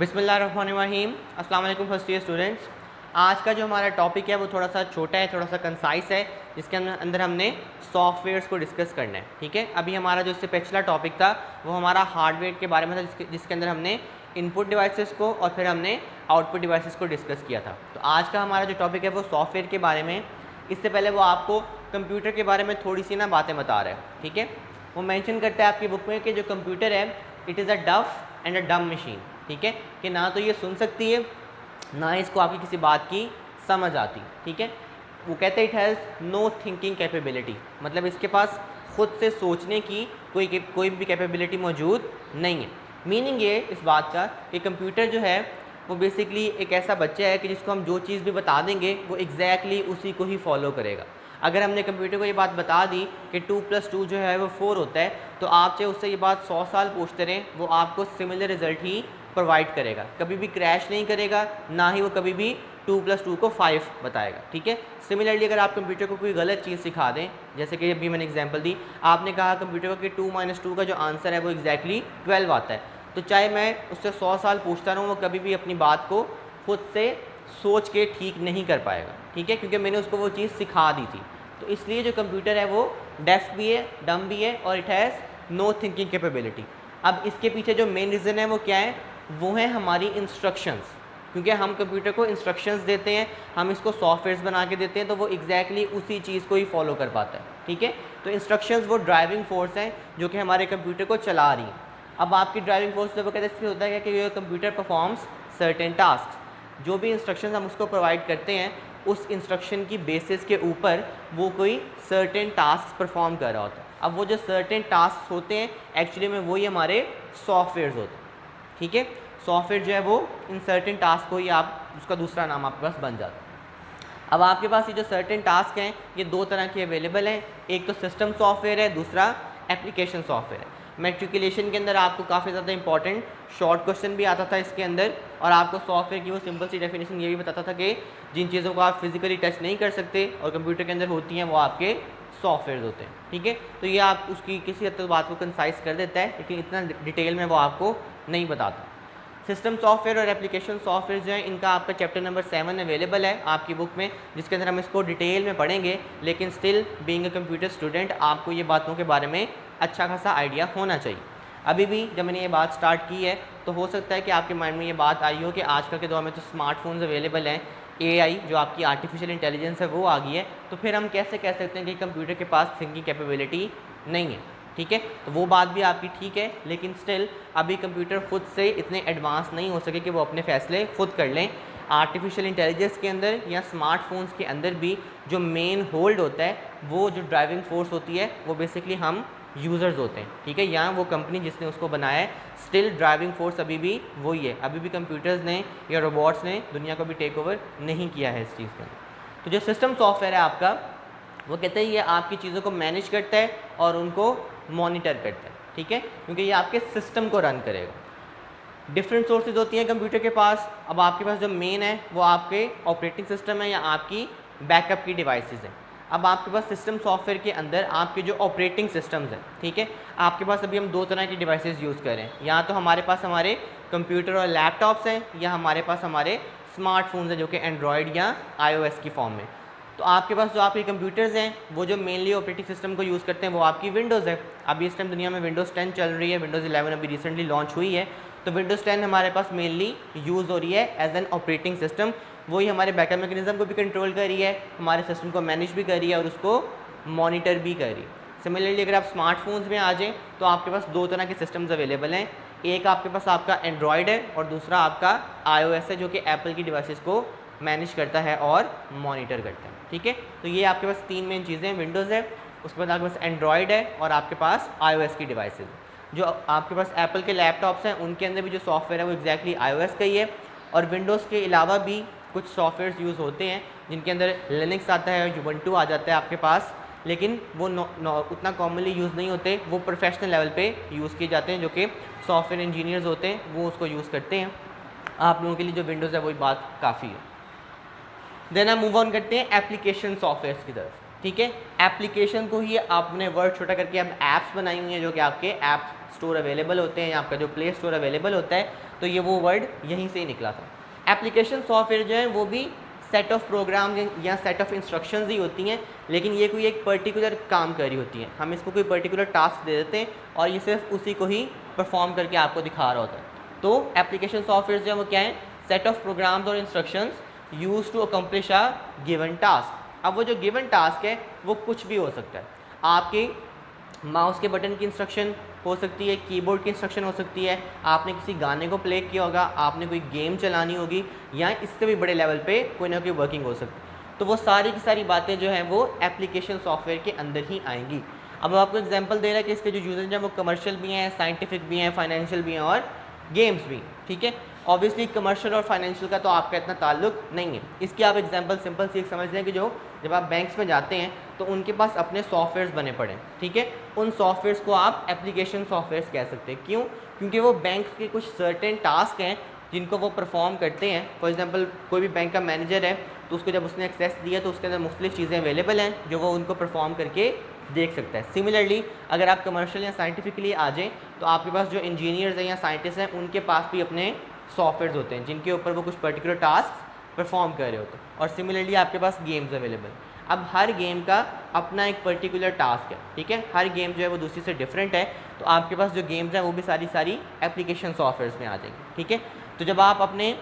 बिस्मिल्लाहिर्रहमानिर्रहीम। अस्सलाम वालेकुम फर्स्ट ईयर स्टूडेंट्स। आज का जो हमारा टॉपिक है वो थोड़ा सा छोटा है, थोड़ा सा कंसाइस है, जिसके अंदर हमने सॉफ्टवेयर्स को डिस्कस करना है। ठीक है, अभी हमारा जो इससे पिछला टॉपिक था वो हमारा हार्डवेयर के बारे में था, जिसके अंदर हमने इनपुट डिवाइसेस को और फिर हमने आउटपुट डिवाइसेस को डिस्कस किया था। तो आज का हमारा जो टॉपिक है वो सॉफ्टवेयर के बारे में। इससे पहले वो आपको कंप्यूटर के बारे में थोड़ी सी ना बातें बता रहा है। ठीक है, वो मेंशन करता है आपकी बुक में कि जो कंप्यूटर है इट इज़ अ डफ एंड अ डम मशीन। ठीक है, कि ना तो ये सुन सकती है ना इसको आपकी किसी बात की समझ आती। ठीक है, वो कहते हैं it has no thinking capability, मतलब इसके पास खुद से सोचने की कोई भी कैपेबिलिटी मौजूद नहीं है। मीनिंग ये इस बात का कि कंप्यूटर जो है वो बेसिकली एक ऐसा बच्चा है कि जिसको हम जो चीज़ भी बता देंगे वो एग्जैक्टली उसी को ही फॉलो करेगा। अगर हमने कंप्यूटर को ये बात बता दी कि 2+2 जो है वो 4 होता है, तो आप चाहे उससे ये बात 100 साल पूछते रहें वो आपको सिमिलर रिजल्ट ही प्रोवाइड करेगा, कभी भी क्रैश नहीं करेगा, ना ही वो कभी भी 2+2 को 5 बताएगा। ठीक है, सिमिलरली अगर आप कंप्यूटर को कोई गलत चीज़ सिखा दें, जैसे कि अभी मैंने एग्जांपल दी, आपने कहा कंप्यूटर को कि 2 - 2 का जो आंसर है वो एग्जैक्टली 12 आता है, तो चाहे मैं उससे 100 साल पूछता रहूँ वो कभी भी अपनी बात को खुद से सोच के ठीक नहीं कर पाएगा। ठीक है, क्योंकि मैंने उसको वो चीज़ सिखा दी थी। तो इसलिए जो कंप्यूटर है वो डेफ भी है, डम भी है और it has no thinking capability. अब इसके पीछे जो मेन रीज़न है वो क्या है, वो है हमारी इंस्ट्रक्शंस। क्योंकि हम कंप्यूटर को इंस्ट्रक्शंस देते हैं, हम इसको सॉफ्टवेयर्स बना के देते हैं, तो वो एग्जैक्टली उसी चीज़ को ही फॉलो कर पाता है। ठीक है, तो इंस्ट्रक्शंस वो ड्राइविंग फोर्स हैं जो कि हमारे कंप्यूटर को चला रही हैं। अब आपकी ड्राइविंग फोर्स जब वो कहते हैं होता है कि ये कंप्यूटर परफॉर्म्स सर्टेन टास्क, जो भी इंस्ट्रक्शंस हम उसको प्रोवाइड करते हैं उस इंस्ट्रक्शन की बेसिस के ऊपर वो कोई सर्टेन टास्क परफॉर्म कर रहा होता है। अब वो जो सर्टेन टास्क होते हैं एक्चुअली में वही हमारे सॉफ्टवेयर्स होते हैं। ठीक है, सॉफ्टवेयर जो है वो इन सर्टेन टास्क को ही आप उसका दूसरा नाम आपके पास बन जाता है। अब आपके पास ये जो सर्टेन टास्क हैं ये दो तरह के अवेलेबल हैं, एक तो सिस्टम सॉफ्टवेयर है, दूसरा एप्लीकेशन सॉफ्टवेयर है। मैट्रिकुलेशन के अंदर आपको काफ़ी ज़्यादा इंपॉर्टेंट शॉर्ट क्वेश्चन भी आता था इसके अंदर, और आपको सॉफ्टवेयर की वो सिंपल सी डेफिनेशन ये भी बताता था कि जिन चीज़ों को आप फिजिकली टच नहीं कर सकते और कंप्यूटर के अंदर होती हैं वो आपके सॉफ्टवेयर होते हैं। ठीक है, तो ये आप उसकी किसी हद तक बात को कंसाइज कर देता है, लेकिन इतना डिटेल में वो आपको नहीं बताता। सिस्टम सॉफ्टवेयर और एप्लीकेशन सॉफ्टवेयर जो है इनका आपका चैप्टर नंबर 7 अवेलेबल है आपकी बुक में, जिसके अंदर हम इसको डिटेल में पढ़ेंगे। लेकिन still being a computer student आपको ये बातों के बारे में अच्छा खासा आइडिया होना चाहिए। अभी भी जब मैंने ये बात स्टार्ट की है तो हो सकता है कि आपके माइंड में ये बात आई हो कि आजकल के दौर में तो स्मार्टफोन्स अवेलेबल हैं, AI जो आपकी आर्टिफिशियल इंटेलिजेंस है वो आ गई है, तो फिर हम कैसे कह सकते हैं कि कंप्यूटर के पास थिंकिंग कैपेबिलिटी नहीं है। ठीक है, तो वो बात भी आपकी ठीक है, लेकिन स्टिल अभी कंप्यूटर खुद से इतने एडवांस नहीं हो सके कि वो अपने फैसले खुद कर लें। आर्टिफिशियल इंटेलिजेंस के अंदर या स्मार्टफोन्स के अंदर भी जो मेन होल्ड होता है, वो जो ड्राइविंग फोर्स होती है वो बेसिकली हम यूज़र्स होते हैं। ठीक है, यहाँ वो कंपनी जिसने उसको बनाया है, स्टिल ड्राइविंग फोर्स अभी भी वही है। अभी भी कंप्यूटर्स ने या रोबोट्स ने दुनिया को भी टेक ओवर नहीं किया है इस चीज़ के अंदर। तो जो सिस्टम सॉफ्टवेयर है आपका, वो कहते हैं ये आपकी चीज़ों को मैनेज करता है और उनको मॉनिटर करता है। ठीक है, क्योंकि ये आपके सिस्टम को रन करेगा। डिफरेंट सोर्सेज होती हैं कंप्यूटर के पास। अब आपके पास जो मेन है वो आपके ऑपरेटिंग सिस्टम है या आपकी बैकअप की डिवाइसेस हैं। अब आपके पास सिस्टम सॉफ्टवेयर के अंदर आपके जो ऑपरेटिंग सिस्टम्स हैं, ठीक है, आपके पास अभी हम दो तरह की डिवाइसेस यूज़ कर रहे हैं। या तो हमारे पास हमारे कंप्यूटर और लैपटॉप्स हैं, या हमारे पास हमारे स्मार्टफोन्स हैं जो कि एंड्रॉयड या iOS की फॉर्म में। तो आपके पास जो आपके कंप्यूटर्स हैं वो जो मेनली ऑपरेटिंग सिस्टम को यूज़ करते हैं वो आपकी विंडोज़ है। अभी इस टाइम दुनिया में विंडोज़ 10 चल रही है, विंडोज़ 11 अभी रिसेंटली लॉन्च हुई है, तो विंडोज़ 10 हमारे पास मेनली यूज़ हो रही है एज एन ऑपरेटिंग सिस्टम। वही हमारे बैकअप मैकेनिज्म को भी कंट्रोल कर रही है, हमारे सिस्टम को मैनेज भी कर रही है और उसको मॉनिटर भी कर रही है। सिमिलरली अगर आप स्मार्टफोन्स में आ जाएँ तो आपके पास दो तरह के सिस्टम्स अवेलेबल हैं। एक आपके पास आपका एंड्रॉयड है और दूसरा आपका iOS है जो कि एप्पल की डिवाइसेस को मैनेज करता है और मॉनिटर करता है। ठीक है, तो ये आपके पास तीन मेन चीज़ें, विंडोज़ है, उसके बाद आपके पास एंड्रॉयड है और आपके पास iOS की डिवाइसेस। जो आपके पास एप्पल के लैपटॉप्स हैं उनके अंदर भी जो सॉफ्टवेयर है वो एग्जैक्टली iOS का ही है। और विंडोज़ के अलावा भी कुछ सॉफ्टवेयर्स यूज़ होते हैं जिनके अंदर लिनक्स आता है, Ubuntu आ जाता है आपके पास, लेकिन वो उतना कॉमनली यूज़ नहीं होते, वो प्रोफेशनल लेवल पे यूज़ किए जाते हैं, जो कि सॉफ्टवेयर इंजीनियर्स होते हैं वो उसको यूज़ करते हैं। आप लोगों के लिए जो विंडोज़ है वही बात काफ़ी है। देन हम मूव ऑन करते हैं एप्लीकेशन सॉफ्टवेयर्स की तरफ। ठीक है। एप्लीकेशन को ही आपने वर्ड छोटा करके अब ऐप्स बनाई हुई हैं जो कि आपके ऐप स्टोर अवेलेबल होते हैं, आपका जो प्ले स्टोर अवेलेबल होता है, तो ये वो वर्ड यहीं से ही निकला था। एप्लीकेशन सॉफ्टवेयर जो है वो भी सेट ऑफ प्रोग्राम या सेट ऑफ इंस्ट्रक्शंस ही होती हैं, लेकिन ये कोई एक पर्टिकुलर काम कर रही होती हैं। हम इसको कोई पर्टिकुलर टास्क दे देते हैं और ये सिर्फ उसी को ही परफॉर्म करके आपको दिखा रहा होता है। तो एप्लीकेशन सॉफ्टवेयर जो है वो क्या है, सेट ऑफ प्रोग्राम्स और instructions used to accomplish a given task. अब वो जो गिवन टास्क है वो कुछ भी हो सकता है। आपके माउस के बटन की इंस्ट्रक्शन हो सकती है, कीबोर्ड की इंस्ट्रक्शन हो सकती है, आपने किसी गाने को प्ले किया होगा, आपने कोई गेम चलानी होगी, या इससे भी बड़े लेवल पे कोई ना कोई वर्किंग हो सकती है। तो वो सारी की सारी बातें जो हैं वो एप्लीकेशन सॉफ्टवेयर के अंदर ही आएंगी। अब आपको एग्जांपल दे रहा है कि इसके जो यूजर्स हैं वो कमर्शियल भी हैं, साइंटिफिक भी हैं, फाइनेंशियल भी हैं और गेम्स भी, ठीक है। ऑब्वियसली कमर्शियल और फाइनेंशियल का तो आपका इतना ताल्लुक नहीं है। इसकी आप एग्जांपल सिंपल सी एक समझ लें कि जो जब आप बैंक्स में जाते हैं तो उनके पास अपने सॉफ्टवेयर्स बने पड़े हैं, ठीक है। उन सॉफ्टवेयर्स को आप एप्लीकेशन सॉफ्टवेयर्स कह सकते हैं। क्यों? क्योंकि वो बैंक के कुछ सर्टेन टास्क हैं जिनको वो परफॉर्म करते हैं। फॉर एग्जांपल कोई भी बैंक का मैनेजर है तो उसको जब उसने एक्सेस दिया तो उसके अंदर मुख्तलिफ चीज़ें अवेलेबल हैं जो वो उनको परफॉर्म करके देख सकता है। सिमिलरली अगर आप कमर्शियल या साइंटिफिकली आ जाएँ तो आपके पास जो इंजीनियर्स हैं या साइंटिस्ट हैं उनके पास भी अपने सॉफ्टवेयर्स होते हैं जिनके ऊपर वो कुछ पर्टिकुलर टास्क परफॉर्म कर रहे होते हैं। और सिमिलरली आपके पास गेम्स अवेलेबल। अब हर गेम का अपना एक पर्टिकुलर टास्क है, ठीक है। हर गेम जो है वो दूसरी से डिफरेंट है, तो आपके पास जो गेम्स हैं वो भी सारी एप्लीकेशन सॉफ्टवेयर्स में आ जाएंगी, ठीक है। तो जब आप अपने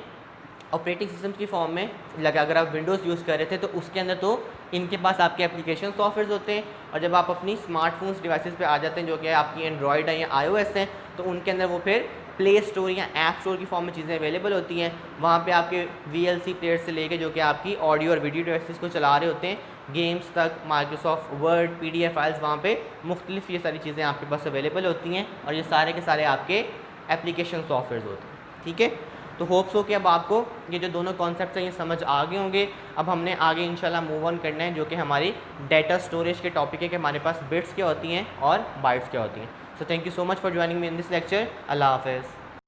ऑपरेटिंग सिस्टम की फॉर्म में लगा, अगर आप विंडोज़ यूज़ कर रहे थे तो उसके अंदर तो इनके पास आपके एप्लीकेशन सॉफ्टवेयर्स होते हैं, और जब आप अपनी स्मार्टफोन्स डिवाइसेस पे आ जाते हैं जो कि आपकी एंड्रॉयड है या iOS हैं, तो उनके अंदर वो फिर प्ले स्टोर या ऐप स्टोर की फॉर्म में चीज़ें अवेलेबल होती हैं। वहाँ पे आपके VLC प्लेयर से लेके जो कि आपकी ऑडियो और वीडियो डिवाइसेस को चला रहे होते हैं, गेम्स तक, माइक्रोसॉफ्ट वर्ड, PDF फाइल्स, वहाँ पे मुख्तलिफ ये सारी चीज़ें आपके पास अवेलेबल होती हैं, और ये सारे के सारे आपके एप्लीकेशन सॉफ्टवेयर होते हैं, ठीक है। तो होप्स हो कि अब आपको ये जो दोनों कॉन्सेप्ट्स हैं ये समझ आ गए होंगे। अब हमने आगे इंशाल्लाह मूव ऑन करना है जो कि हमारी डाटा स्टोरेज के टॉपिक है कि हमारे पास बिट्स क्या होती हैं और बाइट्स क्या होती हैं। So thank you so much for joining me in this lecture. अल्लाह हाफ़िज़।